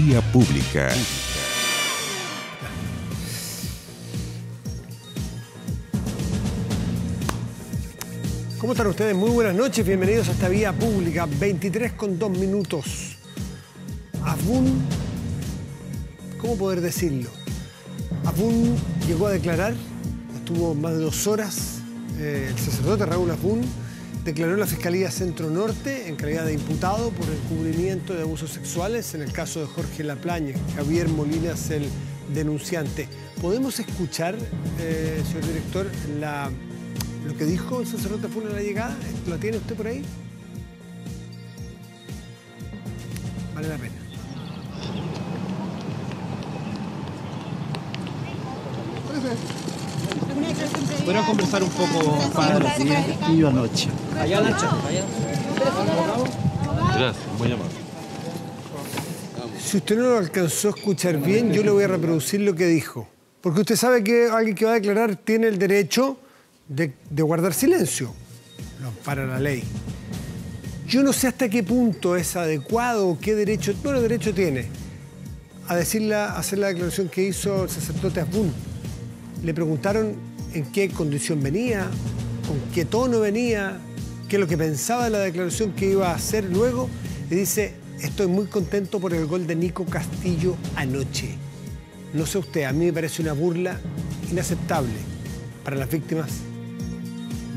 Vía Pública. ¿Cómo están ustedes? Muy buenas noches, bienvenidos a esta Vía Pública, 23:02. Afbun, ¿cómo poder decirlo? Afbun llegó a declarar, estuvo más de 2 horas, el sacerdote Raúl Afbun declaró en la Fiscalía Centro Norte en calidad de imputado por encubrimiento de abusos sexuales en el caso de Jorge Laplagne. Javier Molina es el denunciante. ¿Podemos escuchar, señor director, lo que dijo el sacerdote Afbun en la llegada? ¿Lo tiene usted por ahí? Vale la pena. ¿Podrían conversar un poco, padre? Y anoche. Allá, Nacho, allá. Gracias, muy amable. Si usted no lo alcanzó a escuchar bien, yo le voy a reproducir lo que dijo. Porque usted sabe que alguien que va a declarar tiene el derecho de guardar silencio. Lo ampara la ley. Yo no sé hasta qué punto es adecuado o qué derecho, bueno, derecho tiene a hacer la declaración que hizo el sacerdote Afbun. Le preguntaron en qué condición venía, con qué tono venía, qué es lo que pensaba de la declaración que iba a hacer luego. Le dice: estoy muy contento por el gol de Nico Castillo anoche. No sé usted, a mí me parece una burla inaceptable para las víctimas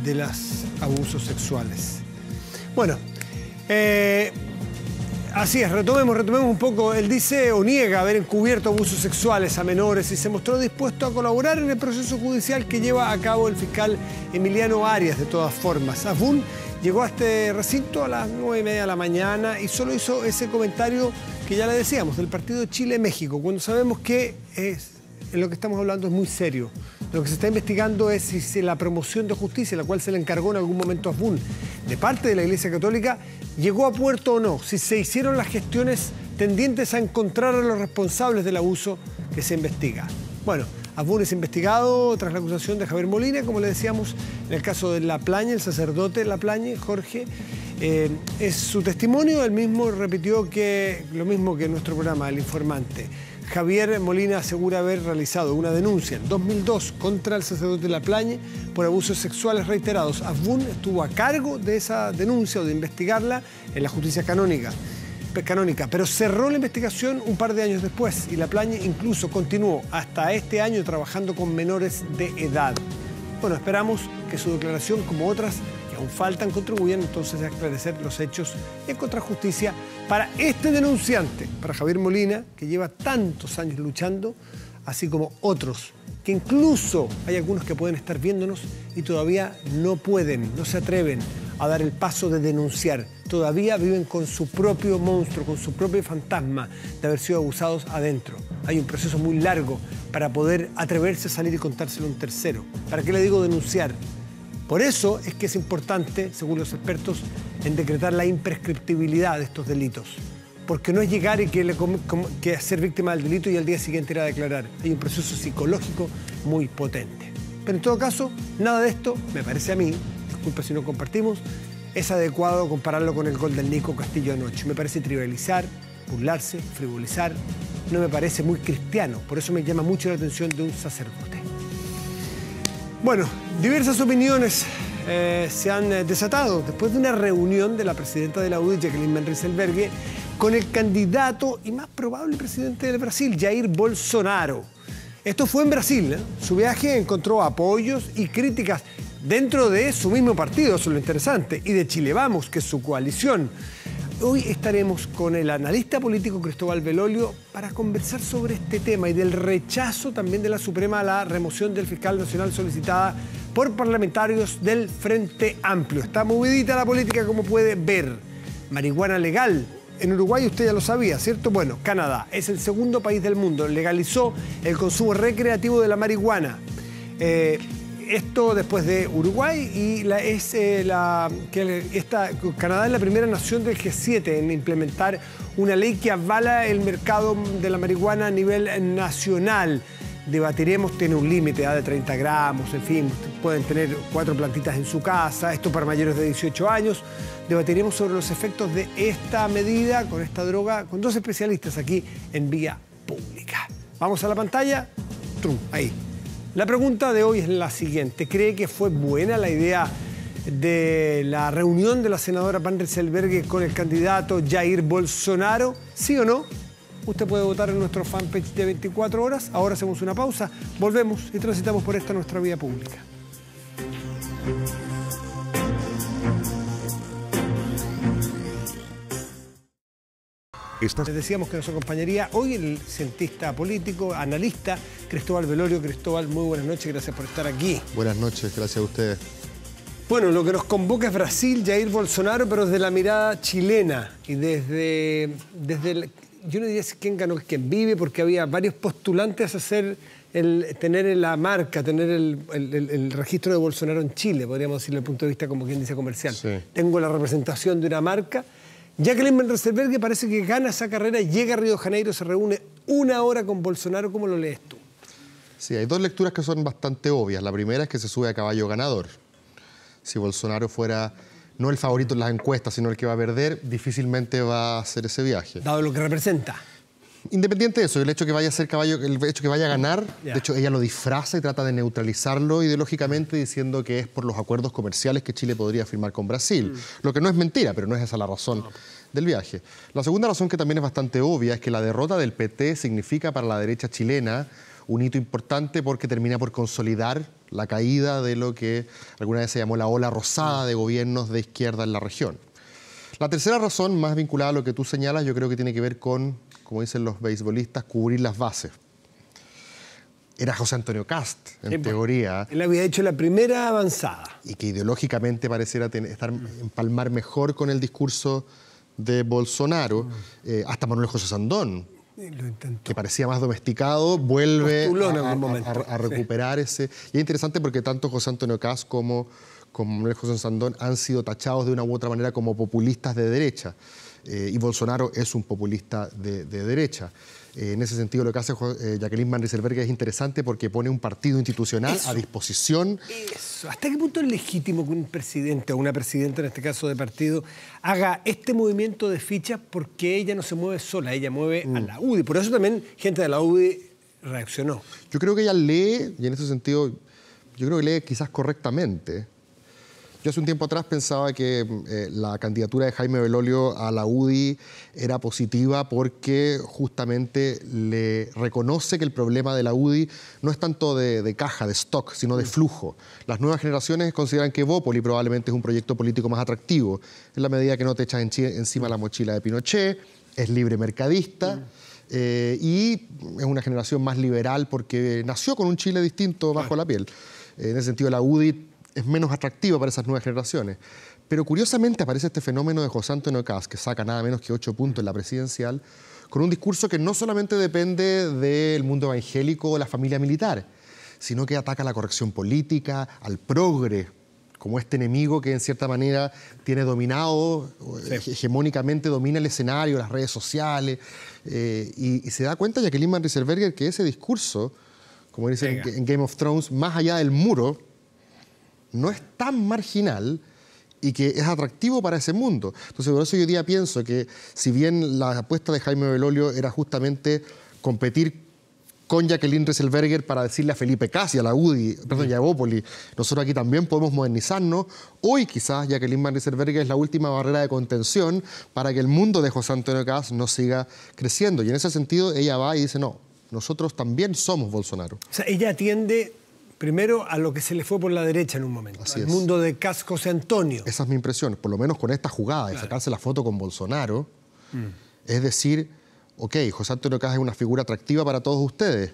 de los abusos sexuales. Bueno, así es, retomemos un poco. Él dice o niega haber encubierto abusos sexuales a menores y se mostró dispuesto a colaborar en el proceso judicial que lleva a cabo el fiscal Emiliano Arias, de todas formas. Afbun llegó a este recinto a las 9:30 de la mañana y solo hizo ese comentario que ya le decíamos, del partido Chile-México, cuando sabemos que en lo que estamos hablando es muy serio. Lo que se está investigando es si la promoción de justicia, la cual se le encargó en algún momento a Afbun, de parte de la Iglesia Católica, llegó a puerto o no, si se hicieron las gestiones tendientes a encontrar a los responsables del abuso que se investiga. Bueno, Afbun es investigado tras la acusación de Javier Molina, como le decíamos, en el caso de Laplagne, el sacerdote Laplagne, Jorge. Es su testimonio, él mismo repitió lo mismo que en nuestro programa, El Informante. Javier Molina asegura haber realizado una denuncia en 2002 contra el sacerdote Laplagne por abusos sexuales reiterados. Afbun estuvo a cargo de esa denuncia o de investigarla en la justicia canónica, pero cerró la investigación un par de años después y Laplagne incluso continuó hasta este año trabajando con menores de edad. Bueno, esperamos que su declaración, como otras que aún faltan, contribuyan entonces a esclarecer los hechos y encontrar justicia para este denunciante, para Javier Molina, que lleva tantos años luchando, así como otros, que incluso hay algunos que pueden estar viéndonos y todavía no pueden, no se atreven a dar el paso de denunciar. Todavía viven con su propio monstruo, con su propio fantasma de haber sido abusados adentro. Hay un proceso muy largo para poder atreverse a salir y contárselo a un tercero. ¿Para qué le digo denunciar? Por eso es que es importante, según los expertos, en decretar la imprescriptibilidad de estos delitos. Porque no es llegar y que ser víctima del delito y al día siguiente ir a declarar. Hay un proceso psicológico muy potente. Pero en todo caso, nada de esto, me parece a mí, disculpe si no compartimos, es adecuado compararlo con el gol del Nico Castillo anoche. Me parece trivializar, burlarse, frivolizar. No me parece muy cristiano. Por eso me llama mucho la atención de un sacerdote. Bueno, diversas opiniones se han desatado después de una reunión de la presidenta de la UDI, Jacqueline Van Rysselberghe, con el candidato y más probable presidente del Brasil, Jair Bolsonaro. Esto fue en Brasil, ¿eh? Su viaje encontró apoyos y críticas dentro de su mismo partido, eso es lo interesante, y de Chile Vamos, que es su coalición. Hoy estaremos con el analista político Cristóbal Belolio para conversar sobre este tema y del rechazo también de la Suprema a la remoción del fiscal nacional solicitada por parlamentarios del Frente Amplio. Está movidita la política, como puede ver. Marihuana legal. En Uruguay usted ya lo sabía, ¿cierto? Bueno, Canadá es el segundo país del mundo. Legalizó el consumo recreativo de la marihuana. Esto después de Uruguay y Canadá es la primera nación del G7 en implementar una ley que avala el mercado de la marihuana a nivel nacional. debatiremos, tiene un límite de 30 gramos, en fin, pueden tener 4 plantitas en su casa, esto para mayores de 18 años. Debatiremos sobre los efectos de esta medida, con esta droga, con 2 especialistas aquí en Vía Pública. Vamos a la pantalla. Trum, ahí. La pregunta de hoy es la siguiente. ¿Cree que fue buena la idea de la reunión de la senadora Van Rysselberghe con el candidato Jair Bolsonaro? ¿Sí o no? Usted puede votar en nuestro fanpage de 24 horas. Ahora hacemos una pausa, volvemos y transitamos por esta nuestra vía pública. Les decíamos que nos acompañaría hoy el cientista político, analista, Cristóbal Velorio. Cristóbal, muy buenas noches, gracias por estar aquí. Buenas noches, gracias a ustedes. Bueno, lo que nos convoca es Brasil, Jair Bolsonaro, pero desde la mirada chilena y desde yo no diría quién ganó, quién vive, porque había varios postulantes a tener la marca, tener el registro de Bolsonaro en Chile, podríamos decirlo desde el punto de vista, como quien dice, comercial. Sí. Tengo la representación de una marca. Jacqueline Van Rysselberghe parece que gana esa carrera, llega a Río de Janeiro, se reúne 1 hora con Bolsonaro. ¿Cómo lo lees tú? Sí, hay 2 lecturas que son bastante obvias. La primera es que se sube a caballo ganador. Si Bolsonaro fuera no el favorito en las encuestas, sino el que va a perder, difícilmente va a hacer ese viaje. Dado lo que representa. Independiente de eso, el hecho que vaya a ser caballo, el hecho que vaya a ganar, de hecho ella lo disfraza y trata de neutralizarlo ideológicamente diciendo que es por los acuerdos comerciales que Chile podría firmar con Brasil. Lo que no es mentira, pero no es esa la razón del viaje. La segunda razón, que también es bastante obvia, es que la derrota del PT significa para la derecha chilena un hito importante, porque termina por consolidar la caída de lo que alguna vez se llamó la ola rosada de gobiernos de izquierda en la región. La tercera razón, más vinculada a lo que tú señalas, yo creo que tiene que ver con, como dicen los beisbolistas, cubrir las bases. Era José Antonio Kast, en teoría. Él había hecho la primera avanzada. Y que ideológicamente pareciera empalmar mejor con el discurso de Bolsonaro. Hasta Manuel José Sandón, que parecía más domesticado, vuelve a recuperar ese. Y es interesante porque tanto José Antonio Kast como Manuel José Sandón han sido tachados de una u otra manera como populistas de derecha. Y Bolsonaro es un populista de derecha. En ese sentido, lo que hace Jacqueline Van Rysselberghe es interesante porque pone un partido institucional a disposición. Eso. ¿Hasta qué punto es legítimo que un presidente o una presidenta, en este caso de partido, haga este movimiento de fichas? Porque ella no se mueve sola, ella mueve a la UDI. Por eso también gente de la UDI reaccionó. Yo creo que ella lee, y en ese sentido, yo creo que lee quizás correctamente. Yo hace un tiempo atrás pensaba que la candidatura de Jaime Belolio a la UDI era positiva porque justamente le reconoce que el problema de la UDI no es tanto de caja, de stock, sino de flujo. Las nuevas generaciones consideran que Evópoli probablemente es un proyecto político más atractivo, en la medida que no te echas encima la mochila de Pinochet, es libre mercadista. Y es una generación más liberal porque nació con un Chile distinto bajo la piel. En ese sentido, la UDI es menos atractiva para esas nuevas generaciones. Pero curiosamente aparece este fenómeno de José Antonio Kast, que saca nada menos que 8 puntos en la presidencial, con un discurso que no solamente depende del mundo evangélico o la familia militar, sino que ataca a la corrección política, al progre, como este enemigo que en cierta manera tiene dominado, hegemónicamente domina el escenario, las redes sociales, y se da cuenta Jacqueline Van Rysselberghe que ese discurso, como dicen en Game of Thrones, más allá del muro, no es tan marginal y que es atractivo para ese mundo. Entonces, por eso yo hoy día pienso que, si bien la apuesta de Jaime Belolio era justamente competir con Jacqueline Rysselberghe para decirle a Felipe Kast y a la UDI, perdón, y a Evópoli, nosotros aquí también podemos modernizarnos, hoy quizás Jacqueline Van Rysselberghe es la última barrera de contención para que el mundo de José Antonio Kast no siga creciendo. Y en ese sentido, ella va y dice, no, nosotros también somos Bolsonaro. O sea, ella atiende primero a lo que se le fue por la derecha en un momento, al mundo de Kast, José Antonio. Esa es mi impresión, por lo menos con esta jugada de sacarse la foto con Bolsonaro. Es decir, ok, José Antonio Kast es una figura atractiva para todos ustedes,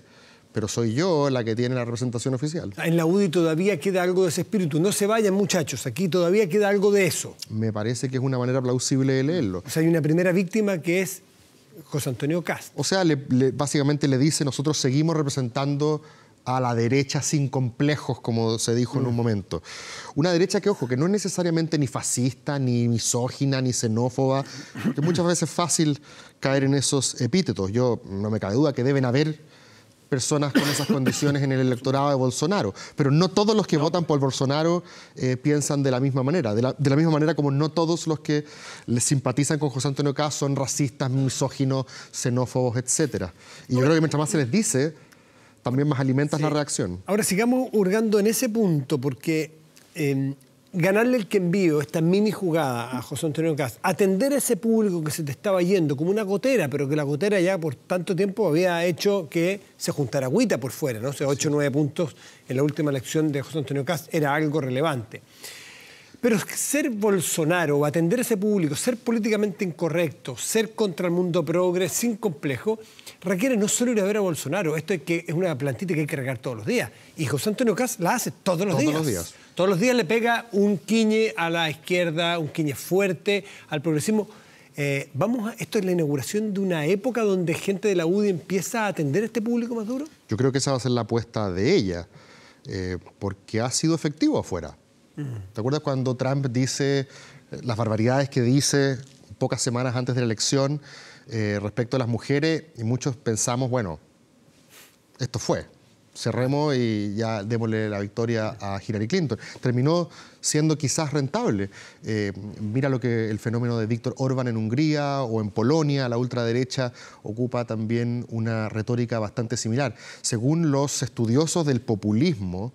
pero soy yo la que tiene la representación oficial. En la UDI todavía queda algo de ese espíritu. No se vayan, muchachos, aquí todavía queda algo de eso. Me parece que es una manera plausible de leerlo. O sea, hay una primera víctima que es José Antonio Kast. O sea, básicamente le dice, nosotros seguimos representando a la derecha sin complejos, como se dijo en un momento. Una derecha que, ojo, que no es necesariamente ni fascista, ni misógina, ni xenófoba, porque muchas veces es fácil caer en esos epítetos. Yo no me cabe duda que deben haber personas con esas condiciones en el electorado de Bolsonaro. Pero no todos los que votan por Bolsonaro piensan de la misma manera. De la misma manera como no todos los que les simpatizan con José Antonio Kast son racistas, misóginos, xenófobos, etc. Y yo creo que mientras más se les dice, también más alimentas la reacción. Ahora sigamos hurgando en ese punto, porque ganarle el que envío, esta mini jugada a José Antonio Kast, atender a ese público que se te estaba yendo como una gotera, pero que la gotera ya por tanto tiempo había hecho que se juntara agüita por fuera, ¿no? O sea, 8 o 9 puntos en la última elección de José Antonio Kast era algo relevante. Pero ser Bolsonaro, atender a ese público, ser políticamente incorrecto, ser contra el mundo progre, sin complejo, requiere no solo ir a ver a Bolsonaro, esto es una plantita que hay que regar todos los días. Y José Antonio Kast la hace todos los días. Todos los días le pega un quiñe a la izquierda, un quiñe fuerte al progresismo. Esto es la inauguración de una época donde gente de la UDI empieza a atender a este público más duro. Yo creo que esa va a ser la apuesta de ella, porque ha sido efectivo afuera. ¿Te acuerdas cuando Trump dice las barbaridades que dice pocas semanas antes de la elección respecto a las mujeres? Y muchos pensamos, bueno, esto fue, cerremos y ya démosle la victoria a Hillary Clinton. Terminó siendo quizás rentable. Mira el fenómeno de Viktor Orbán en Hungría o en Polonia, la ultraderecha ocupa también una retórica bastante similar. Según los estudiosos del populismo,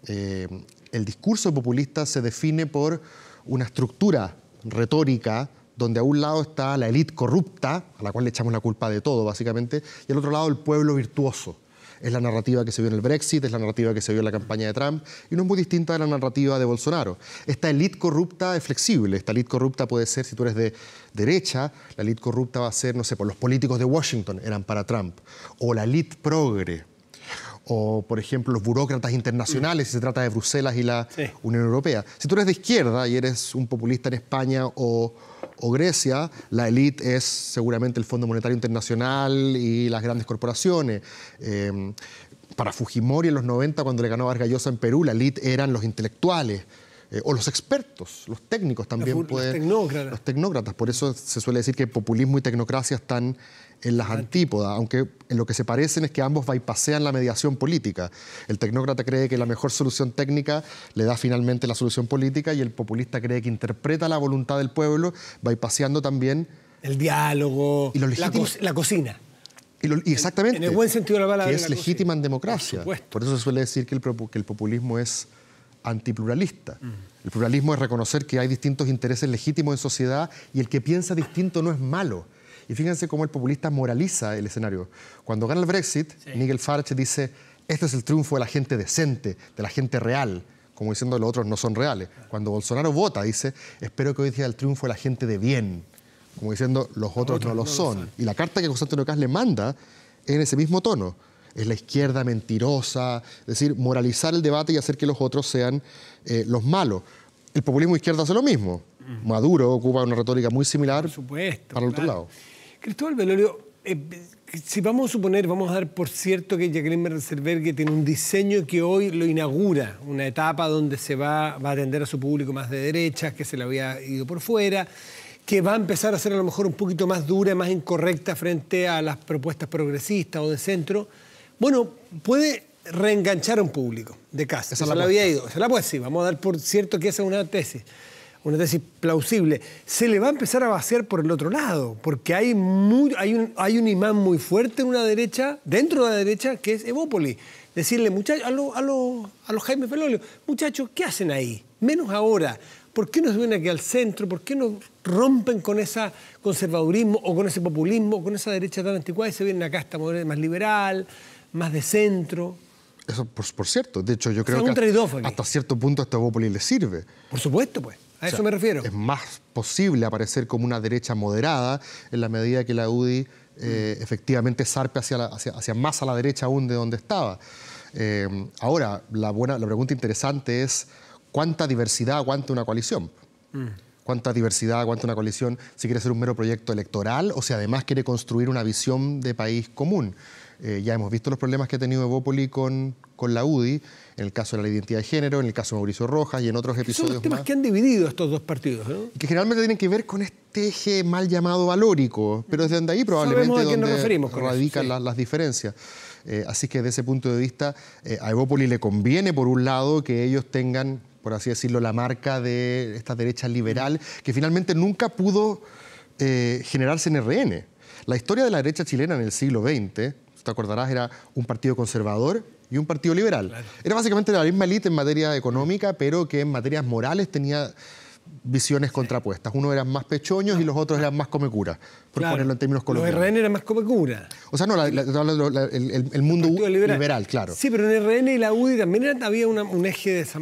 el discurso populista se define por una estructura retórica donde a un lado está la élite corrupta, a la cual le echamos la culpa de todo, básicamente, y al otro lado el pueblo virtuoso. Es la narrativa que se vio en el Brexit, es la narrativa que se vio en la campaña de Trump, y no es muy distinta de la narrativa de Bolsonaro. Esta élite corrupta es flexible. Esta élite corrupta puede ser, si tú eres de derecha, la élite corrupta va a ser, no sé, por los políticos de Washington eran para Trump, o la élite progre, o, por ejemplo, los burócratas internacionales, si se trata de Bruselas y la Unión Europea. Si tú eres de izquierda y eres un populista en España o Grecia, la élite es seguramente el Fondo Monetario Internacional y las grandes corporaciones. Para Fujimori en los 90, cuando le ganó a Vargas Llosa en Perú, la élite eran los intelectuales. O los expertos, los técnicos también. Los tecnócratas. Por eso se suele decir que populismo y tecnocracia están en las antípodas, aunque en lo que se parecen es que ambos bypasean la mediación política. El tecnócrata cree que la mejor solución técnica le da finalmente la solución política y el populista cree que interpreta la voluntad del pueblo, bypaseando también el diálogo, la cocina. Y exactamente. En el buen sentido de la palabra. Que es legítima en democracia. Por eso se suele decir que el populismo es antipluralista. El pluralismo es reconocer que hay distintos intereses legítimos en sociedad y el que piensa distinto no es malo. Y fíjense cómo el populista moraliza el escenario. Cuando gana el Brexit, Nigel Farage dice, este es el triunfo de la gente decente, de la gente real, como diciendo los otros no son reales. Cuando Bolsonaro vota, dice, espero que hoy sea el triunfo de la gente de bien, como diciendo los otros no lo son. Y la carta que José Antonio Kast le manda es en ese mismo tono. Es la izquierda mentirosa, es decir, moralizar el debate y hacer que los otros sean los malos. El populismo izquierdo hace lo mismo. Maduro ocupa una retórica muy similar para el otro lado. Cristóbal Belolio, si vamos a suponer, vamos a dar por cierto que Jacqueline Merzelberghe tiene un diseño que hoy lo inaugura, una etapa donde se va a atender a su público más de derecha, que se le había ido por fuera, que va a empezar a ser a lo mejor un poquito más dura, más incorrecta frente a las propuestas progresistas o de centro. Bueno, puede reenganchar a un público de Kast. Esa la había ido. Sí, vamos a dar por cierto que esa es una tesis plausible. Se le va a empezar a vaciar por el otro lado, porque hay un imán muy fuerte en una derecha, dentro de la derecha, que es Evópoli. Decirle, muchachos, a los Jaime Belolio, muchachos, ¿qué hacen ahí? Menos ahora. ¿Por qué no se vienen aquí al centro? ¿Por qué no rompen con ese conservadurismo o con ese populismo o con esa derecha tan anticuada y se vienen acá a esta modelo más liberal, más de centro? Eso, por cierto. De hecho, yo creo que hasta cierto punto a esta Evópoli le sirve. Por supuesto, pues. A eso me refiero. Es más posible aparecer como una derecha moderada en la medida que la UDI efectivamente zarpe hacia más a la derecha aún de donde estaba. Ahora, la pregunta interesante es ¿cuánta diversidad aguanta una coalición? ¿Cuánta diversidad aguanta una coalición si quiere ser un mero proyecto electoral o si además quiere construir una visión de país común? Ya hemos visto los problemas que ha tenido Evópoli con la UDI, en el caso de la identidad de género, en el caso de Mauricio Rojas y en otros episodios Son los temas más. que han dividido estos dos partidos, ¿no? Que generalmente tienen que ver con este eje mal llamado valórico, pero es de ahí probablemente Sabemos a qué nos donde referimos con radican eso, sí. las diferencias. Así que desde ese punto de vista, a Evópoli le conviene, por un lado, que ellos tengan, por así decirlo, la marca de esta derecha liberal, que finalmente nunca pudo generarse en RN. La historia de la derecha chilena en el siglo XX, te acordarás, era un partido conservador y un partido liberal. Claro. Era básicamente la misma élite en materia económica, pero que en materias morales tenía visiones contrapuestas. Unos eran más pechoños y los otros eran más comecura, por Claro. ponerlo en términos Los colombianos. RN eran más comecura. O sea, no, el mundo Partido liberal, claro. Sí, pero en RN y la UDI también había un eje de esa...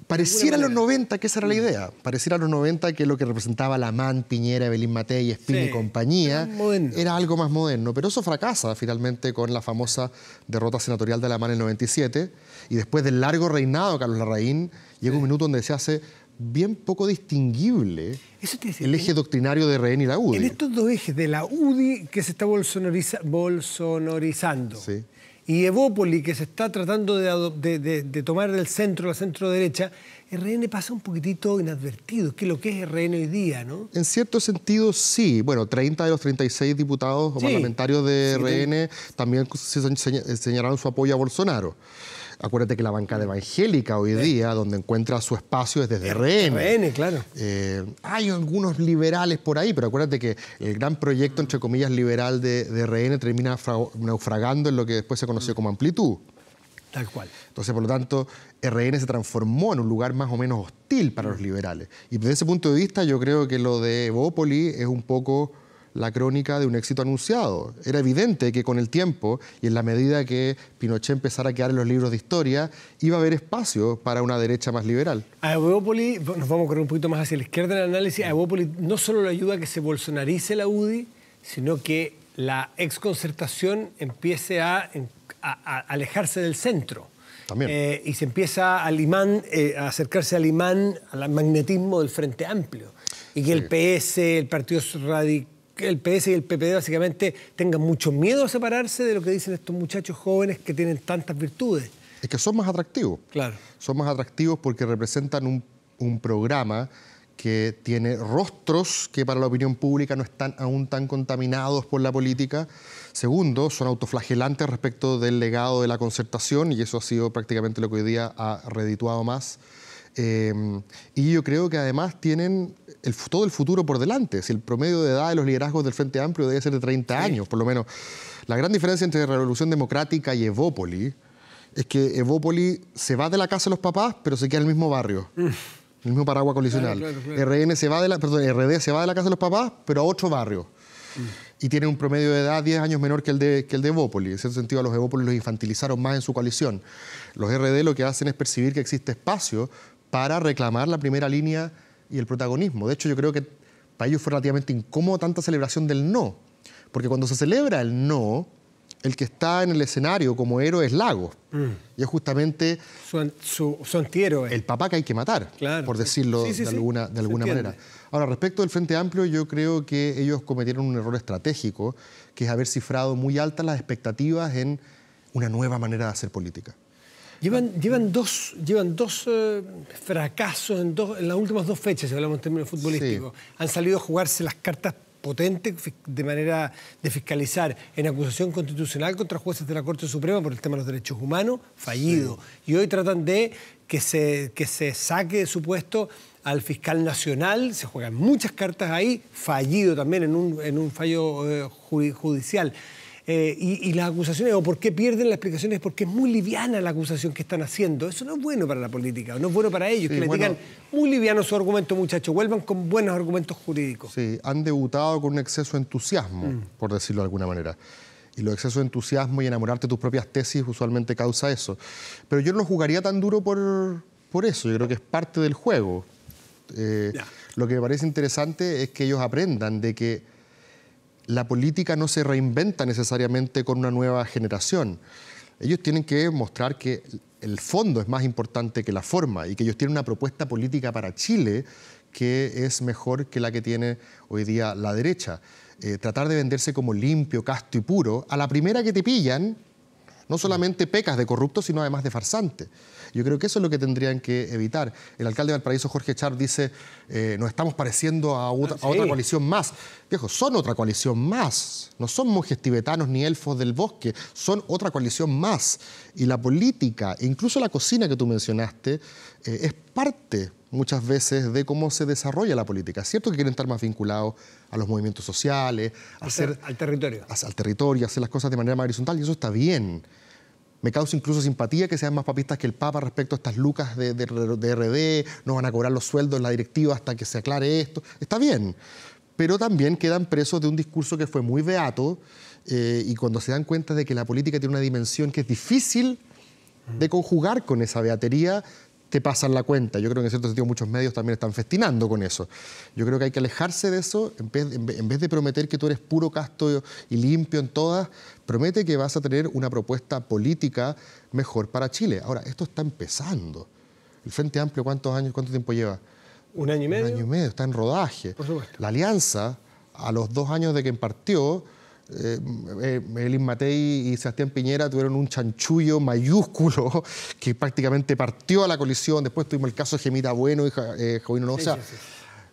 Pareciera a de los alguna 90 que esa era la idea. Pareciera a los 90 que lo que representaba Lamán, Piñera, Evelyn Matei, Espina Sí, y compañía era moderno. era algo más moderno. Pero eso fracasa finalmente con la famosa derrota senatorial de Lamán en el 97. Y después del largo reinado de Carlos Larraín, llega un minuto donde se hace bien poco distinguible Eso te decía, el eje doctrinario de RN y la UDI. en estos dos ejes de la UDI que se está bolsonorizando Sí. y Evópoli que se está tratando de tomar del centro, la centro-derecha, RN pasa un poquitito inadvertido, que es lo que es RN hoy día, ¿no? En cierto sentido, sí. Bueno, 30 de los 36 diputados o Sí. parlamentarios de RN también señalaron su apoyo a Bolsonaro. Acuérdate que la bancada evangélica hoy día, donde encuentra su espacio, es desde RN. RN, claro. Hay algunos liberales por ahí, pero acuérdate que el gran proyecto, entre comillas, liberal de RN termina naufragando en lo que después se conoció como Amplitud. Tal cual. Entonces, por lo tanto, RN se transformó en un lugar más o menos hostil para los liberales. Y desde ese punto de vista, yo creo que lo de Evópoli es un poco la crónica de un éxito anunciado. Era evidente que con el tiempo y en la medida que Pinochet empezara a quedar en los libros de historia, iba a haber espacio para una derecha más liberal. A Evópoli, nos vamos a correr un poquito más hacia la izquierda en el análisis, a Evópoli no solo le ayuda a que se bolsonarice la UDI, sino que la exconcertación empiece a alejarse del centro. También. Y se empieza a acercarse al imán, al magnetismo del Frente Amplio. Y que el PS, el Partido Radical, el PS y el PPD básicamente tengan mucho miedo a separarse de lo que dicen estos muchachos jóvenes que tienen tantas virtudes. Es que son más atractivos. Claro. Son más atractivos porque representan un programa que tiene rostros que para la opinión pública no están aún tan contaminados por la política. Segundo, son autoflagelantes respecto del legado de la concertación y eso ha sido prácticamente lo que hoy día ha redituado más. Y yo creo que además tienen todo el futuro por delante. Si el promedio de edad de los liderazgos del Frente Amplio debe ser de 30 años, por lo menos. La gran diferencia entre Revolución Democrática y Evópoli es que Evópoli se va de la casa de los papás, pero se queda en el mismo barrio. El mismo paraguas colisional. Claro. RD se va de la casa de los papás, pero a otro barrio. Y tiene un promedio de edad 10 años menor que el de Evópoli. En cierto sentido, a los Evópoli los infantilizaron más en su coalición. Los RD lo que hacen es percibir que existe espacio para reclamar la primera línea y el protagonismo. De hecho, yo creo que para ellos fue relativamente incómodo tanta celebración del no. Porque cuando se celebra el no, el que está en el escenario como héroe es Lagos. Y es justamente Su antihéroe. el papá que hay que matar, Claro, por sí. decirlo Sí. de alguna manera. Ahora, respecto del Frente Amplio, yo creo que ellos cometieron un error estratégico, que es haber cifrado muy altas las expectativas en una nueva manera de hacer política. Llevan dos fracasos en las últimas dos fechas, si hablamos en términos futbolísticos. Sí. Han salido a jugarse las cartas potentes de manera de fiscalizar en acusación constitucional contra jueces de la Corte Suprema por el tema de los derechos humanos, fallido. Sí. Y hoy tratan de que se saque de su puesto al fiscal nacional, se juegan muchas cartas ahí, fallido también en un fallo judicial. Y las acusaciones, o por qué pierden las explicaciones, porque es muy liviana la acusación que están haciendo. Eso no es bueno para la política, no es bueno para ellos, Sí, que les digan muy liviano su argumento, muchachos, vuelvan con buenos argumentos jurídicos. Sí, han debutado con un exceso de entusiasmo, por decirlo de alguna manera. Y los excesos de entusiasmo y enamorarte de tus propias tesis usualmente causa eso. Pero yo no lo jugaría tan duro por eso, yo creo que es parte del juego. Lo que me parece interesante es que ellos aprendan de que la política no se reinventa necesariamente con una nueva generación. Ellos tienen que mostrar que el fondo es más importante que la forma y que ellos tienen una propuesta política para Chile que es mejor que la que tiene hoy día la derecha. Tratar de venderse como limpio, casto y puro, a la primera que te pillan, No solamente pecas de corrupto, sino además de farsante. Yo creo que eso es lo que tendrían que evitar. El alcalde de Valparaíso, Jorge Char, dice, nos estamos pareciendo a otra coalición más. Viejo, son otra coalición más. No son monjes tibetanos ni elfos del bosque, son otra coalición más. Y la política, e incluso la cocina que tú mencionaste, es parte muchas veces de cómo se desarrolla la política. Es cierto que quieren estar más vinculados a los movimientos sociales, al territorio. Al territorio, hacer las cosas de manera más horizontal, y eso está bien. Me causa incluso simpatía que sean más papistas que el Papa respecto a estas lucas de RD, no van a cobrar los sueldos en la directiva hasta que se aclare esto. Está bien, pero también quedan presos de un discurso que fue muy beato y cuando se dan cuenta de que la política tiene una dimensión que es difícil de conjugar con esa beatería, te pasan la cuenta. Yo creo que en cierto sentido muchos medios también están festinando con eso. Yo creo que hay que alejarse de eso, en vez de prometer que tú eres puro, casto y limpio en todas, promete que vas a tener una propuesta política mejor para Chile. Ahora, esto está empezando. El Frente Amplio, ¿cuánto tiempo lleva? ¿Un año y medio? Un año y medio, está en rodaje. Por supuesto. La Alianza, a los 2 años de que partió, Evelyn Matei y Sebastián Piñera tuvieron un chanchullo mayúsculo que prácticamente partió a la coalición. Después tuvimos el caso de Gemita Bueno y Jovino No.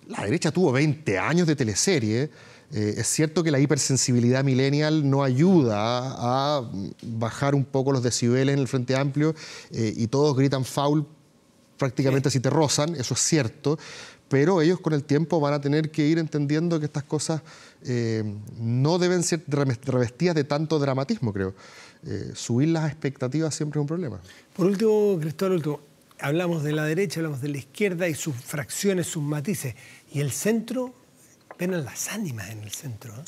La derecha tuvo 20 años de teleserie. Es cierto que la hipersensibilidad millennial no ayuda a bajar un poco los decibeles en el Frente Amplio y todos gritan foul prácticamente si te rozan, eso es cierto. Pero ellos con el tiempo van a tener que ir entendiendo que estas cosas no deben ser revestidas de tanto dramatismo, creo. Subir las expectativas siempre es un problema. Por último, Cristóbal, hablamos de la derecha, hablamos de la izquierda y sus fracciones, sus matices. ¿Y el centro? Penan las ánimas en el centro, ¿eh?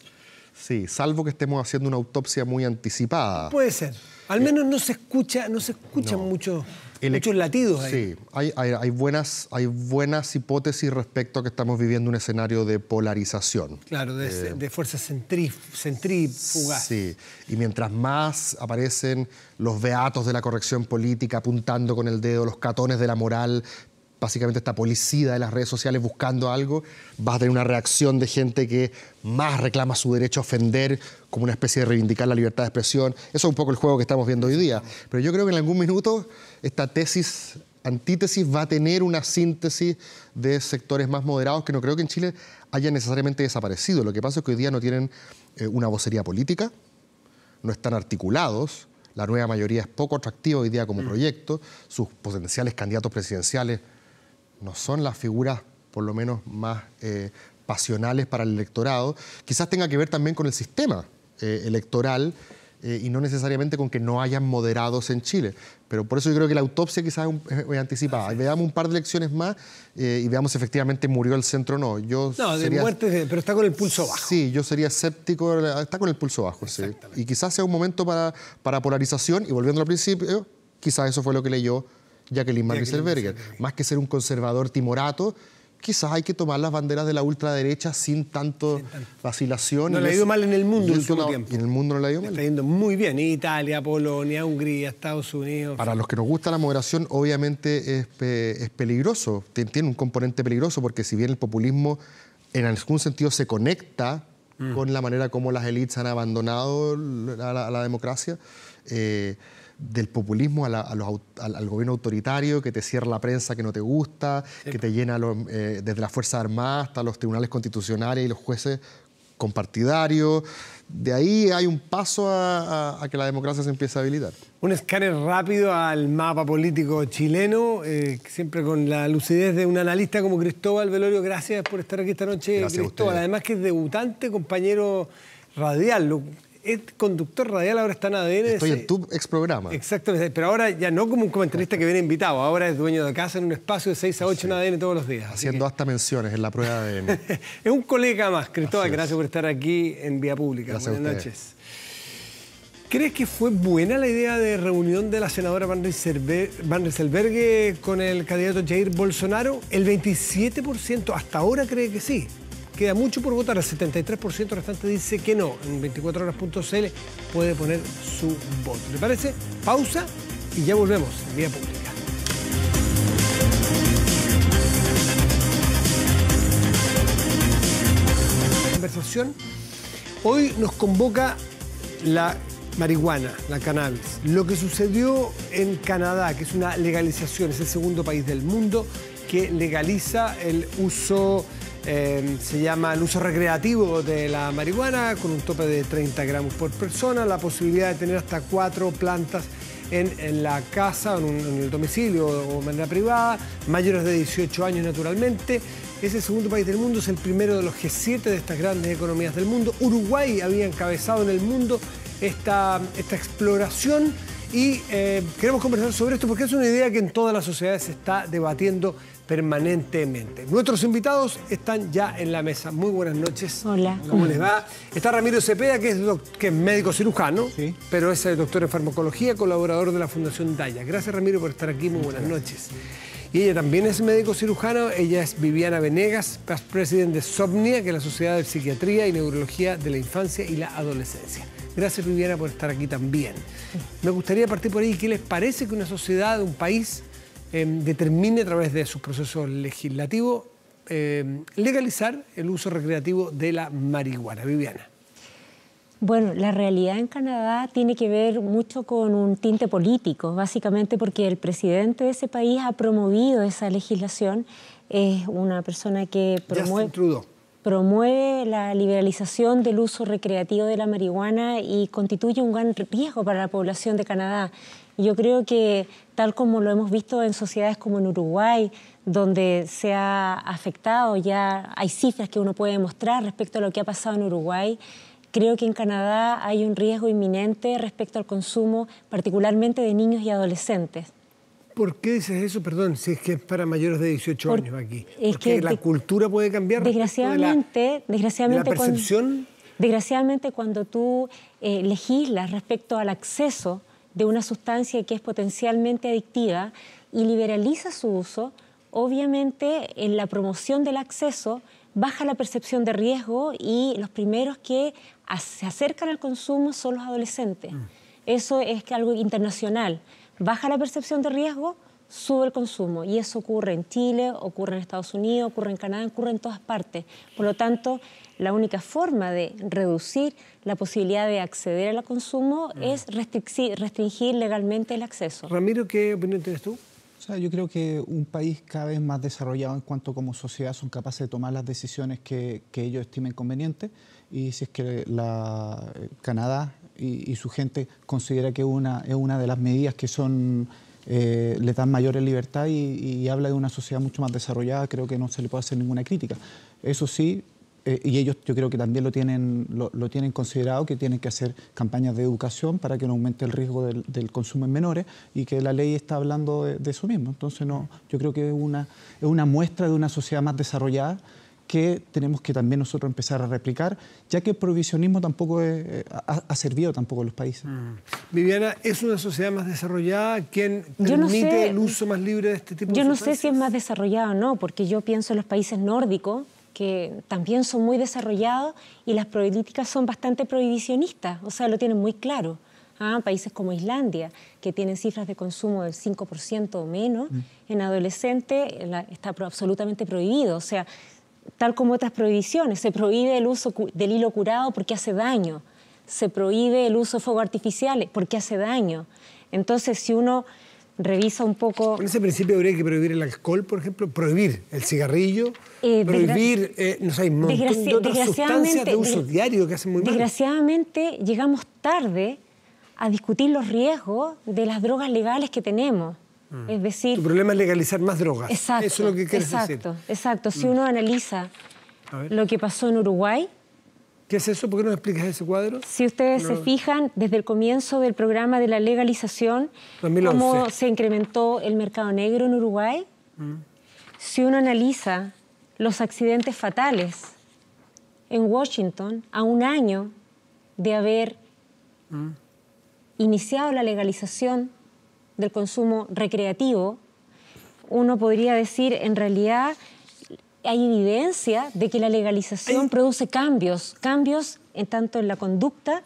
Sí, salvo que estemos haciendo una autopsia muy anticipada. Puede ser. Al menos no se escuchan muchos latidos ahí. Sí, hay buenas hipótesis respecto a que estamos viviendo un escenario de polarización. Claro, de fuerzas centrífugas. Sí, y mientras más aparecen los beatos de la corrección política apuntando con el dedo, los catones de la moral, básicamente esta policía de las redes sociales buscando algo, vas a tener una reacción de gente que más reclama su derecho a ofender como una especie de reivindicar la libertad de expresión. Eso es un poco el juego que estamos viendo hoy día. Pero yo creo que en algún minuto esta antítesis va a tener una síntesis de sectores más moderados que no creo que en Chile hayan necesariamente desaparecido. Lo que pasa es que hoy día no tienen una vocería política, no están articulados, la nueva mayoría es poco atractiva hoy día como proyecto, sus potenciales candidatos presidenciales no son las figuras, por lo menos, más pasionales para el electorado. Quizás tenga que ver también con el sistema electoral y no necesariamente con que no hayan moderados en Chile. Pero por eso yo creo que la autopsia quizás es anticipada. Veamos un par de elecciones más y veamos si efectivamente murió el centro o no. Muerte, pero está con el pulso bajo. Sí, yo sería escéptico. Está con el pulso bajo, sí. Y quizás sea un momento para polarización. Y volviendo al principio, quizás eso fue lo que leyó Jacqueline Van Rysselbergher. Más que ser un conservador timorato, quizás hay que tomar las banderas de la ultraderecha sin tanto vacilación. No le ha ido mal en el mundo en el último tiempo. Y en el mundo no le ha ido mal. Está yendo muy bien. Italia, Polonia, Hungría, Estados Unidos. Para los que nos gusta la moderación, obviamente es peligroso. Tiene un componente peligroso porque si bien el populismo en algún sentido se conecta con la manera como las élites han abandonado la democracia, del populismo al gobierno autoritario que te cierra la prensa que no te gusta, que te llena desde las Fuerzas Armadas hasta los tribunales constitucionales y los jueces compartidarios. De ahí hay un paso a que la democracia se empiece a habilitar. Un escáner rápido al mapa político chileno, siempre con la lucidez de un analista como Cristóbal Velorio. Gracias por estar aquí esta noche, gracias, Cristóbal. Además que es debutante, compañero radial. Es conductor radial, ahora está en ADN. Estoy en tu ex programa. Exactamente, pero ahora ya no como un comentarista que viene invitado, ahora es dueño de casa en un espacio de 6 a 8 en ADN todos los días. Haciendo hasta menciones en la prueba de ADN. Es un colega más. Cristóbal, gracias por estar aquí en Vía Pública. Gracias. Buenas noches. ¿Crees que fue buena la idea de reunión de la senadora Van Rysselbergher con el candidato Jair Bolsonaro? El 27% hasta ahora cree que sí. Queda mucho por votar, el 73% restante dice que no. En 24horas.cl puede poner su voto. ¿Le parece? Pausa y ya volvemos en Vía Pública. Conversación. Hoy nos convoca la marihuana, la cannabis. Lo que sucedió en Canadá, que es una legalización, es el segundo país del mundo que legaliza el uso, se llama el uso recreativo de la marihuana, con un tope de 30 gramos por persona, la posibilidad de tener hasta 4 plantas en la casa, en el domicilio o de manera privada, mayores de 18 años naturalmente. Es el segundo país del mundo, es el primero de los G7 de estas grandes economías del mundo. Uruguay había encabezado en el mundo esta exploración y queremos conversar sobre esto porque es una idea que en todas las sociedades se está debatiendo permanentemente. Nuestros invitados están ya en la mesa. Muy buenas noches. Hola. ¿Cómo les va? Está Ramiro Cepeda, que es médico cirujano, Sí. pero es doctor en farmacología, colaborador de la Fundación Daya. Gracias, Ramiro, por estar aquí. Muy buenas noches. Y ella también es médico cirujano. Ella es Viviana Venegas, past president de SOMNIA, que es la Sociedad de Psiquiatría y Neurología de la Infancia y la Adolescencia. Gracias, Viviana, por estar aquí también. Me gustaría partir por ahí. ¿Qué les parece que una sociedad, un país, determine a través de sus procesos legislativos legalizar el uso recreativo de la marihuana? Viviana. Bueno, la realidad en Canadá tiene que ver mucho con un tinte político, básicamente porque el presidente de ese país ha promovido esa legislación. Es una persona que promueve la liberalización del uso recreativo de la marihuana y constituye un gran riesgo para la población de Canadá. Yo creo que, tal como lo hemos visto en sociedades como en Uruguay, donde se ha afectado, ya hay cifras que uno puede mostrar respecto a lo que ha pasado en Uruguay, creo que en Canadá hay un riesgo inminente respecto al consumo, particularmente de niños y adolescentes. ¿Por qué dices eso? Perdón, si es que es para mayores de 18 años aquí. Porque la cultura puede cambiar. Desgraciadamente, de la percepción. Desgraciadamente, cuando tú legislas respecto al acceso de una sustancia que es potencialmente adictiva y liberaliza su uso, obviamente en la promoción del acceso baja la percepción de riesgo y los primeros que se acercan al consumo son los adolescentes. Eso es algo internacional. Baja la percepción de riesgo, sube el consumo. Y eso ocurre en Chile, ocurre en Estados Unidos, ocurre en Canadá, ocurre en todas partes. Por lo tanto, la única forma de reducir la posibilidad de acceder al consumo es restringir legalmente el acceso. Ramiro, ¿qué opinión tienes tú? O sea, yo creo que un país cada vez más desarrollado en cuanto como sociedad son capaces de tomar las decisiones que ellos estimen convenientes, y si es que Canadá y su gente considera que es una de las medidas que son le dan mayores libertad y habla de una sociedad mucho más desarrollada, creo que no se le puede hacer ninguna crítica. Eso sí, y ellos yo creo que también lo tienen considerado, que tienen que hacer campañas de educación para que no aumente el riesgo del consumo en menores, y que la ley está hablando de eso mismo. Entonces yo creo que es una muestra de una sociedad más desarrollada que tenemos que también nosotros empezar a replicar, ya que el prohibicionismo tampoco ha servido tampoco a los países. Viviana, ¿es una sociedad más desarrollada quien permite el uso más libre de este tipo de sustancias? Yo no sé si es más desarrollada o no, porque yo pienso en los países nórdicos, que también son muy desarrollados y las políticas son bastante prohibicionistas, o sea, lo tienen muy claro. Países como Islandia, que tienen cifras de consumo del 5% o menos, en adolescentes está absolutamente prohibido, o sea, tal como otras prohibiciones, se prohíbe el uso del hilo curado porque hace daño, se prohíbe el uso de fuegos artificiales porque hace daño. Entonces, si uno revisa un poco... Con ese principio habría que prohibir el alcohol, por ejemplo, prohibir el cigarrillo, prohibir, no sé, un montón de otras sustancias de uso diario que hacen muy mal. Desgraciadamente, llegamos tarde a discutir los riesgos de las drogas legales que tenemos. Es decir, tu problema es legalizar más drogas. Exacto, eso es lo que quieres decir. Exacto. Si uno analiza lo que pasó en Uruguay... ¿Qué es eso? ¿Por qué no explicas ese cuadro? Si ustedes se fijan, desde el comienzo del programa de la legalización, 2011. cómo se incrementó el mercado negro en Uruguay. Si uno analiza los accidentes fatales en Washington, a un año de haber iniciado la legalización del consumo recreativo, uno podría decir, en realidad, hay evidencia de que la legalización produce cambios tanto en la conducta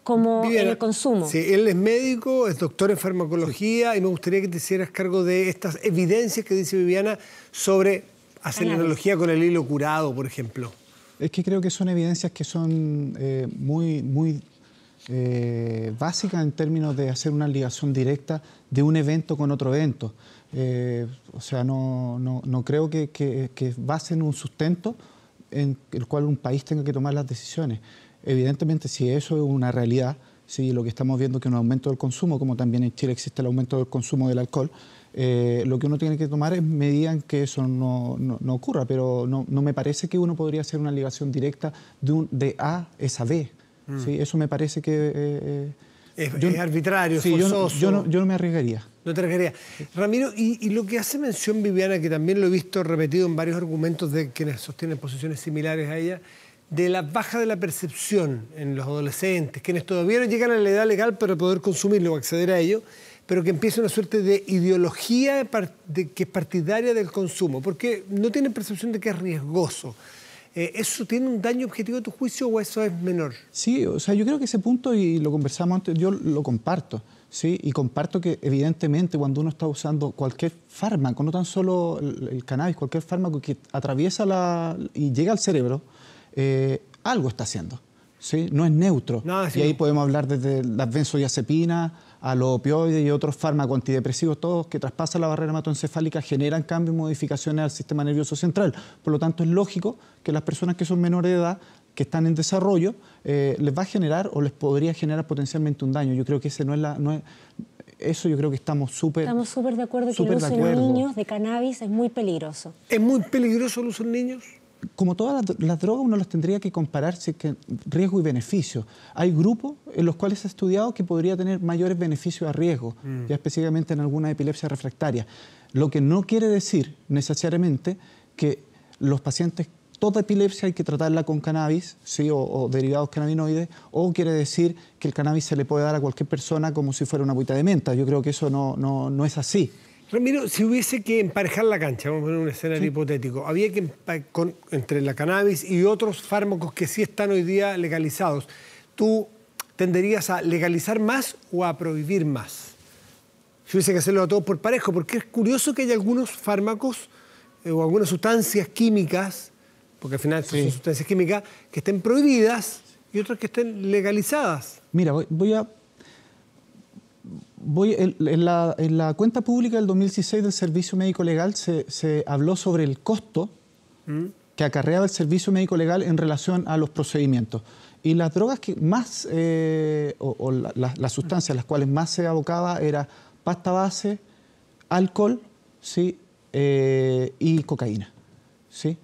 como Viviana, en el consumo. Sí, él es médico, es doctor en farmacología, y me gustaría que te hicieras cargo de estas evidencias que dice Viviana sobre hacer la analogía con el hilo curado, por ejemplo. Es que creo que son evidencias que son muy básica en términos de hacer una ligación directa de un evento con otro evento. O sea, no creo que basen un sustento en el cual un país tenga que tomar las decisiones. Evidentemente, si eso es una realidad, si lo que estamos viendo es que un aumento del consumo, como también en Chile existe el aumento del consumo del alcohol, lo que uno tiene que tomar es medidas en que eso no ocurra, pero no me parece que uno podría hacer una ligación directa de A es a B. ¿Sí? Eso me parece que... es arbitrario, sí, forzoso. Yo no me arriesgaría. No te arriesgaría. Ramiro, y lo que hace mención Viviana, que también lo he visto repetido en varios argumentos de quienes sostienen posiciones similares a ella, de la baja de la percepción en los adolescentes, quienes todavía no llegan a la edad legal para poder consumirlo o acceder a ello, pero que empieza una suerte de ideología que es partidaria del consumo, porque no tienen percepción de que es riesgoso. ¿Eso tiene un daño objetivo a tu juicio o eso es menor? Sí, o sea, yo creo que ese punto, y lo conversamos antes, yo lo comparto, ¿sí? Y comparto que evidentemente cuando uno está usando cualquier fármaco, no tan solo el cannabis, cualquier fármaco que atraviesa y llega al cerebro, algo está haciendo, ¿sí? No es neutro. No, sí. Y ahí podemos hablar desde las benzodiazepinas a los opioides y otros fármacos antidepresivos, todos que traspasan la barrera hematoencefálica, generan cambios y modificaciones al sistema nervioso central. Por lo tanto, es lógico que las personas que son menores de edad, que están en desarrollo, les va a generar o les podría generar potencialmente un daño. Yo creo que ese eso yo creo que estamos súper de acuerdo que el uso en niños de cannabis es muy peligroso. ¿Es muy peligroso el uso en niños? Como todas las drogas, uno las tendría que compararse que riesgo y beneficio. Hay grupos en los cuales se ha estudiado que podría tener mayores beneficios a riesgo, ya específicamente en alguna epilepsia refractaria. Lo que no quiere decir necesariamente que los pacientes, toda epilepsia hay que tratarla con cannabis, ¿sí? o derivados cannabinoides, o quiere decir que el cannabis se le puede dar a cualquier persona como si fuera una agüita de menta. Yo creo que eso no es así. Ramiro, si hubiese que emparejar la cancha, vamos a poner un escenario hipotético, había que entre la cannabis y otros fármacos que sí están hoy día legalizados, ¿tú tenderías a legalizar más o a prohibir más? Si hubiese que hacerlo a todos por parejo, porque es curioso que haya algunos fármacos o algunas sustancias químicas, porque al final son sustancias químicas, que estén prohibidas y otras que estén legalizadas. Mira, en la cuenta pública del 2016 del Servicio Médico Legal se habló sobre el costo que acarreaba el Servicio Médico Legal en relación a los procedimientos. Y las drogas que más, las sustancias a las cuales más se abocaba era pasta base, alcohol, ¿sí? Y cocaína, ¿sí?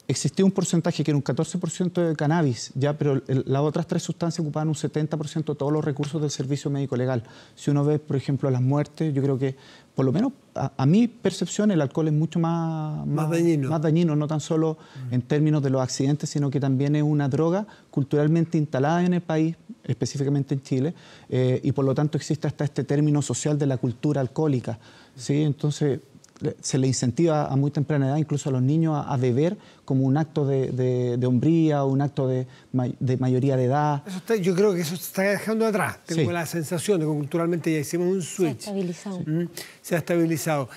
Existía un porcentaje que era un 14% de cannabis, ya, pero las otras tres sustancias ocupaban un 70% de todos los recursos del servicio médico legal. Si uno ve, por ejemplo, las muertes, yo creo que, por lo menos a mi percepción, el alcohol es mucho más dañino, no tan solo en términos de los accidentes, sino que también es una droga culturalmente instalada en el país, específicamente en Chile, y por lo tanto existe hasta este término social de la cultura alcohólica, ¿sí? Entonces se le incentiva a muy temprana edad, incluso a los niños, a beber como un acto de hombría o un acto de mayoría de edad. Yo creo que eso se está dejando atrás. Tengo la sensación de que culturalmente ya hicimos un switch. Se ha estabilizado. Se ha estabilizado.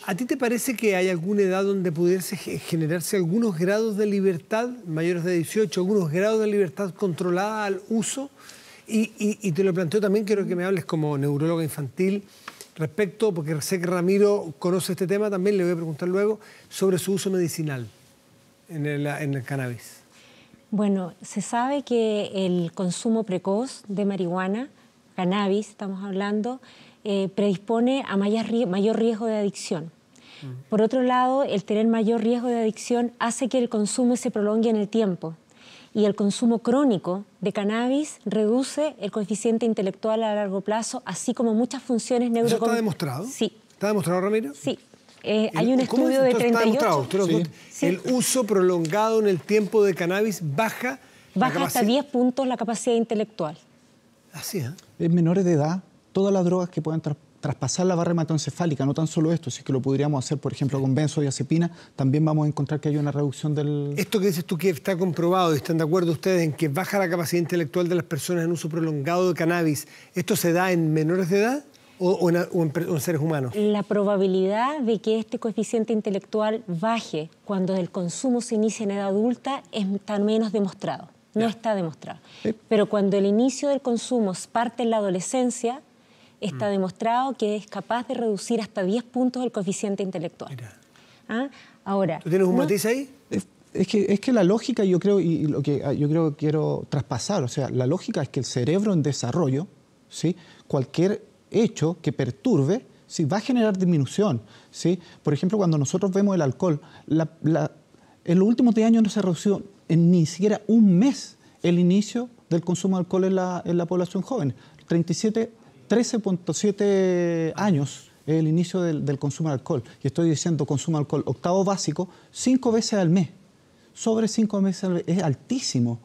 ¿A ti te parece que hay alguna edad donde pudiese generarse algunos grados de libertad, mayores de 18, algunos grados de libertad controlada al uso? Y te lo planteo también, quiero que me hables como neuróloga infantil, respecto, porque sé que Ramiro conoce este tema, también le voy a preguntar luego, sobre su uso medicinal en el cannabis. Bueno, se sabe que el consumo precoz de marihuana, cannabis, estamos hablando, predispone a mayor riesgo de adicción. Por otro lado, el tener mayor riesgo de adicción hace que el consumo se prolongue en el tiempo. Y el consumo crónico de cannabis reduce el coeficiente intelectual a largo plazo, así como muchas funciones neurocognitivas. ¿Eso está demostrado? Sí. ¿Está demostrado, Ramiro? Sí. Hay un estudio de 38... Sí. El uso prolongado en el tiempo de cannabis baja hasta 10 puntos la capacidad intelectual. Así, ¿eh? En menores de edad, todas las drogas que puedan traspasar la barrera hematoencefálica, no tan solo esto, si es que lo podríamos hacer, por ejemplo, con benzodiazepina, también vamos a encontrar que hay una reducción del... Esto que dices tú que está comprobado y están de acuerdo ustedes en que baja la capacidad intelectual de las personas en uso prolongado de cannabis, ¿esto se da en menores de edad o en seres humanos? La probabilidad de que este coeficiente intelectual baje cuando el consumo se inicia en edad adulta está menos demostrado. No está demostrado. Pero cuando el inicio del consumo parte en la adolescencia, está demostrado que es capaz de reducir hasta 10 puntos el coeficiente intelectual. ¿Ah? Ahora, ¿tú tienes un matiz ahí? Es que la lógica, yo creo, y lo que yo creo que quiero traspasar, o sea, la lógica es que el cerebro en desarrollo, ¿sí? Cualquier hecho que perturbe, ¿sí? Va a generar disminución, ¿sí? Por ejemplo, cuando nosotros vemos el alcohol, en los últimos 10 años no se redució en ni siquiera un mes el inicio del consumo de alcohol en la población joven. 13.7 años es el inicio del consumo de alcohol. Y estoy diciendo consumo de alcohol octavo básico 5 veces al mes. Sobre 5 veces al mes. Es altísimo.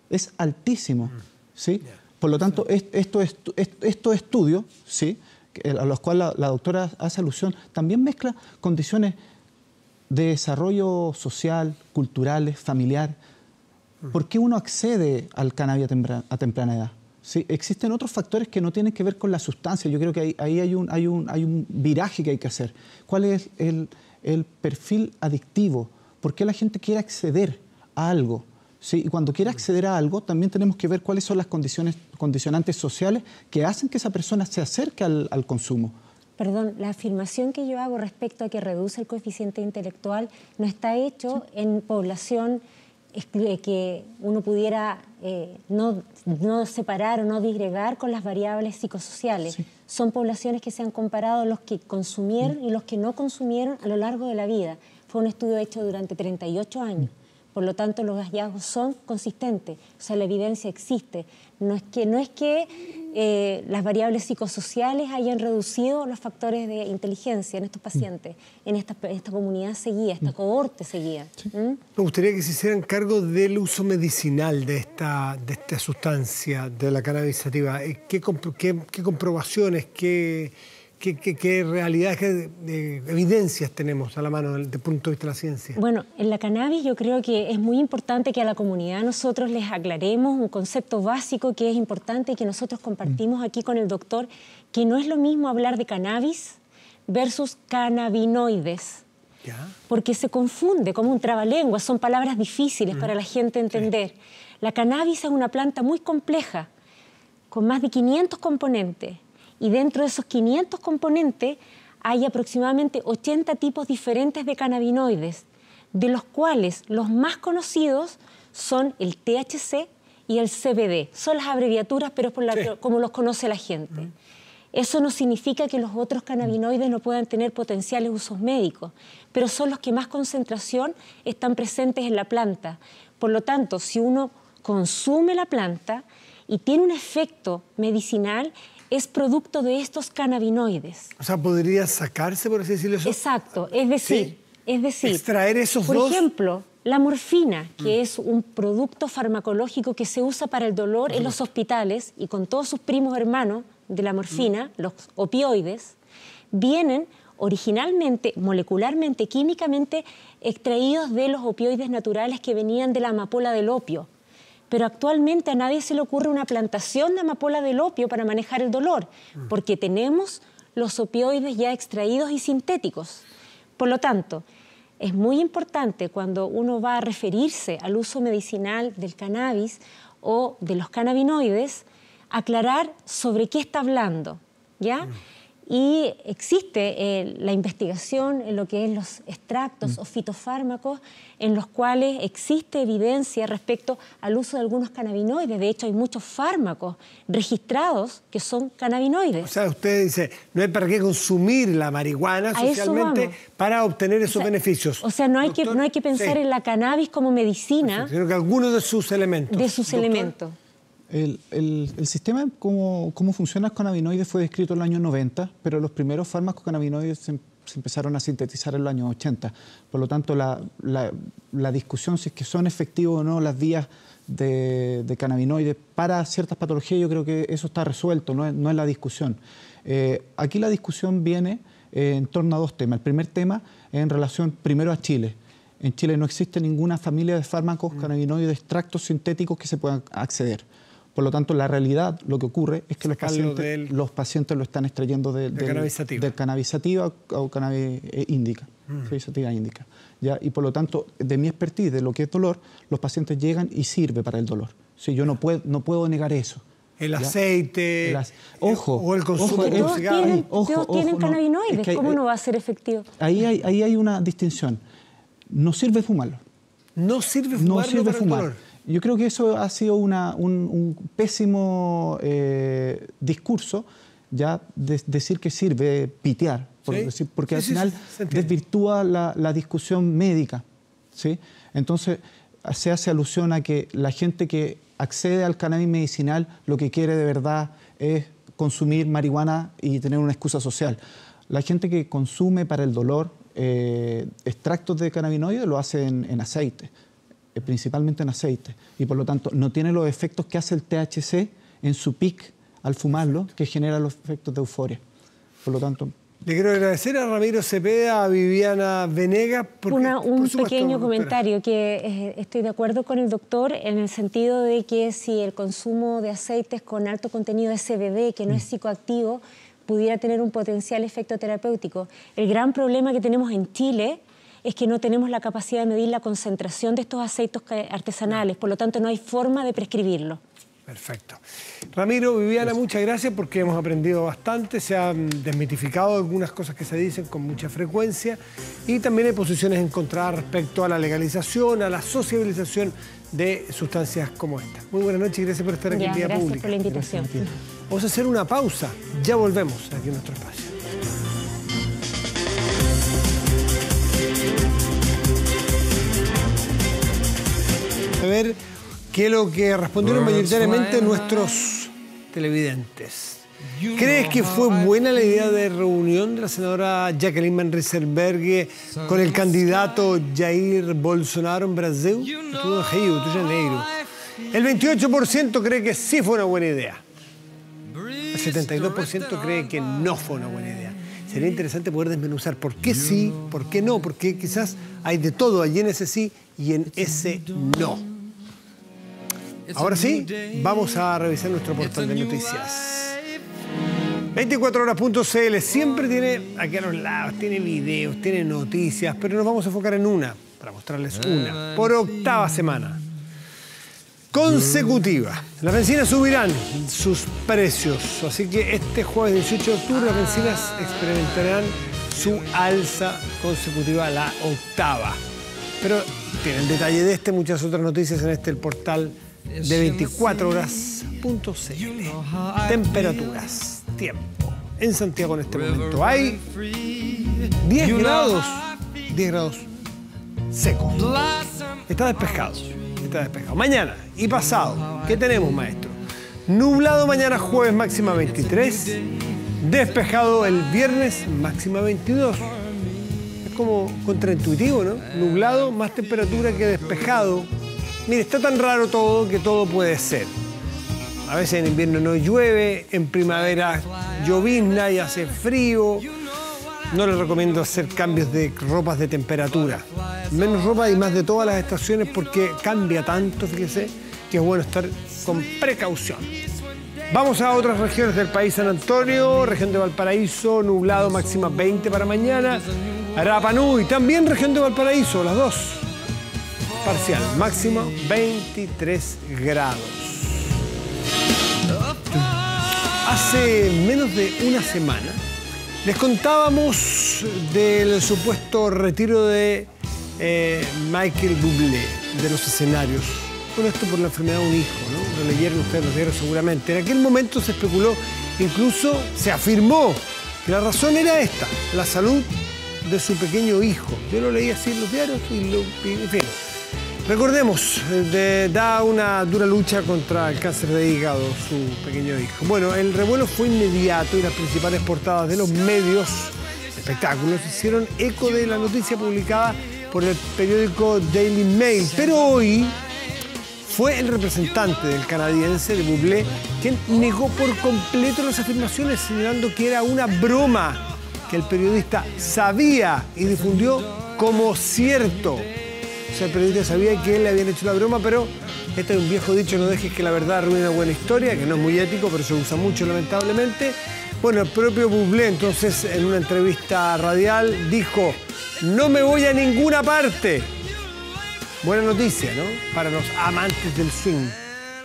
Es altísimo. ¿Sí? Por lo tanto, estos estudios, ¿sí? A los cuales la doctora hace alusión, también mezcla condiciones de desarrollo social, culturales, familiar. ¿Por qué uno accede al cannabis a temprana edad? ¿Sí? Existen otros factores que no tienen que ver con la sustancia. Yo creo que ahí hay un viraje que hay que hacer. ¿Cuál es el perfil adictivo? ¿Por qué la gente quiere acceder a algo? ¿Sí? Y cuando quiere acceder a algo, también tenemos que ver cuáles son las condicionantes sociales que hacen que esa persona se acerque al consumo. Perdón, la afirmación que yo hago respecto a que reduce el coeficiente intelectual no está hecho en población que uno pudiera no separar o no disgregar con las variables psicosociales. Sí. Son poblaciones que se han comparado los que consumieron y los que no consumieron a lo largo de la vida. Fue un estudio hecho durante 38 años. Por lo tanto, los hallazgos son consistentes, o sea, la evidencia existe. No es que las variables psicosociales hayan reducido los factores de inteligencia en estos pacientes, en esta comunidad seguida, esta cohorte seguida. Sí. Me gustaría que se hicieran cargo del uso medicinal de esta sustancia, de la cannabis sativa. ¿Qué comprobaciones, qué realidades, qué evidencias tenemos a la mano desde el punto de vista de la ciencia? Bueno, en la cannabis yo creo que es muy importante que a la comunidad nosotros les aclaremos un concepto básico que es importante y que nosotros compartimos aquí con el doctor, que no es lo mismo hablar de cannabis versus cannabinoides. ¿Ya? Porque se confunde como un trabalenguas, son palabras difíciles para la gente entender. Sí. La cannabis es una planta muy compleja, con más de 500 componentes. Y dentro de esos 500 componentes hay aproximadamente 80 tipos diferentes de cannabinoides, de los cuales los más conocidos son el THC y el CBD. Son las abreviaturas, pero es como los conoce la gente. Eso no significa que los otros cannabinoides no puedan tener potenciales usos médicos, pero son los que más concentración están presentes en la planta. Por lo tanto, si uno consume la planta y tiene un efecto medicinal, es producto de estos cannabinoides. O sea, ¿podría sacarse, por así decirlo? Eso? Exacto, es decir, extraer esos dos. Por ejemplo, la morfina, que es un producto farmacológico que se usa para el dolor en los hospitales y con todos sus primos hermanos de la morfina, los opioides, vienen originalmente, molecularmente, químicamente extraídos de los opioides naturales que venían de la amapola del opio. Pero actualmente a nadie se le ocurre una plantación de amapola del opio para manejar el dolor, porque tenemos los opioides ya extraídos y sintéticos. Por lo tanto, es muy importante cuando uno va a referirse al uso medicinal del cannabis o de los cannabinoides, aclarar sobre qué está hablando, ¿ya? Y existe la investigación en lo que es los extractos o fitofármacos en los cuales existe evidencia respecto al uso de algunos cannabinoides. De hecho, hay muchos fármacos registrados que son cannabinoides. O sea, usted dice, no hay para qué consumir la marihuana socialmente para obtener esos beneficios. O sea, no hay que pensar en la cannabis como medicina. Sino que algunos de sus elementos. De sus elementos. El sistema cómo funciona el cannabinoide fue descrito en los años 90, pero los primeros fármacos cannabinoides se empezaron a sintetizar en los años 80. Por lo tanto, la discusión si es que son efectivos o no las vías de cannabinoides para ciertas patologías, yo creo que eso está resuelto, no es la discusión. Aquí la discusión viene en torno a dos temas. El primer tema es en relación primero a Chile. En Chile no existe ninguna familia de fármacos cannabinoides, extractos sintéticos que se puedan acceder. Por lo tanto, la realidad, lo que ocurre es que los pacientes lo están extrayendo del cannabis sativa o cannabis índica, sativa índica. ¿Ya? Y por lo tanto, de mi expertise, de lo que es dolor, los pacientes llegan y sirve para el dolor. Sí, yo no puedo negar eso. El aceite, o el consumo de cigarros. Todos tienen cannabinoides, es que ¿cómo no va a ser efectivo? Ahí hay una distinción. No sirve fumarlo. No sirve fumar. Yo creo que eso ha sido un pésimo discurso, ya decir que sirve pitear, porque al final desvirtúa la discusión médica. ¿Sí? Entonces se hace alusión a que la gente que accede al cannabis medicinal lo que quiere de verdad es consumir marihuana y tener una excusa social. La gente que consume para el dolor extractos de cannabinoides lo hace en aceite, principalmente en aceite, y por lo tanto no tiene los efectos que hace el THC en su pic al fumarlo, que genera los efectos de euforia. Por lo tanto... Le quiero agradecer a Ramiro Cepeda, a Viviana Venegas. Un pequeño comentario, que estoy de acuerdo con el doctor en el sentido de que si el consumo de aceites con alto contenido de CBD, que no es psicoactivo, pudiera tener un potencial efecto terapéutico. El gran problema que tenemos en Chile es que no tenemos la capacidad de medir la concentración de estos aceites artesanales, por lo tanto no hay forma de prescribirlo. Perfecto. Ramiro, Viviana, muchas gracias porque hemos aprendido bastante, se han desmitificado algunas cosas que se dicen con mucha frecuencia y también hay posiciones encontradas respecto a la legalización, a la sociabilización de sustancias como esta. Muy buenas noches y gracias por estar aquí en Vía Pública. Gracias por la invitación. Vamos a hacer una pausa, ya volvemos aquí en nuestro espacio. A ver qué es lo que respondieron mayoritariamente nuestros televidentes. ¿Crees que fue buena la idea de reunión de la senadora Jacqueline Van Rysselberghe con el candidato Jair Bolsonaro en Brasil? Todo en Rio de Janeiro. El 28% cree que sí fue una buena idea. El 72% cree que no fue una buena idea. Sería interesante poder desmenuzar por qué sí, por qué no, porque quizás hay de todo allí en ese sí y en ese no. Ahora sí, vamos a revisar nuestro portal de noticias. 24horas.cl siempre tiene, aquí a los lados, tiene videos, tiene noticias, pero nos vamos a enfocar en una, para mostrarles una, por octava semana consecutiva. Las bencinas subirán sus precios, así que este jueves 18 de octubre las bencinas experimentarán su alza consecutiva, la octava. Pero tiene el detalle de muchas otras noticias en el portal de 24horas.cl. Temperaturas, tiempo. En Santiago en este momento hay 10 grados secos. Está despejado. Mañana y pasado, ¿qué tenemos, maestro? Nublado mañana jueves, máxima 23. Despejado el viernes, máxima 22. Es como contraintuitivo, ¿no? Nublado, más temperatura que despejado. Mire, está tan raro todo que todo puede ser. A veces en invierno no llueve, en primavera llovizna y hace frío. No les recomiendo hacer cambios de ropas de temperatura. Menos ropa y más de todas las estaciones porque cambia tanto, fíjese, que es bueno estar con precaución. Vamos a otras regiones del país. San Antonio, región de Valparaíso, nublado, máxima 20 para mañana. Rapa Nui, también región de Valparaíso, las dos. Parcial, máximo 23 grados. Hace menos de una semana les contábamos del supuesto retiro de Michael Bublé de los escenarios. Bueno, esto por la enfermedad de un hijo, ¿no? Lo leyeron ustedes, lo leyeron seguramente. En aquel momento se especuló, incluso se afirmó que la razón era esta, la salud de su pequeño hijo. Yo lo leí así en los diarios en fin. Recordemos, da una dura lucha contra el cáncer de hígado su pequeño hijo. Bueno, el revuelo fue inmediato y las principales portadas de los medios de espectáculos hicieron eco de la noticia publicada por el periódico Daily Mail. Pero hoy fue el representante del canadiense de Bublé quien negó por completo las afirmaciones, señalando que era una broma que el periodista sabía y difundió como cierto. O sea, el periodista sabía que él le habían hecho la broma, pero Este es un viejo dicho, no dejes que la verdad arruine una buena historia, que no es muy ético, pero se usa mucho lamentablemente. Bueno, el propio Bublé entonces en una entrevista radial dijo: no me voy a ninguna parte. Buena noticia, ¿no? Para los amantes del swing.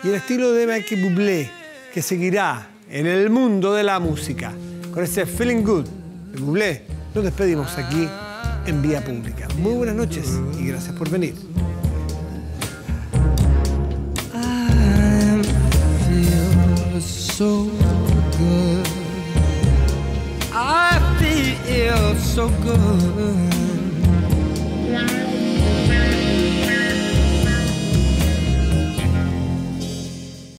Y el estilo de Michael Bublé, que seguirá en el mundo de la música. Con ese Feeling Good de Bublé, nos despedimos aquí en Vía Pública. Muy buenas noches y gracias por venir. So good. I feel so good.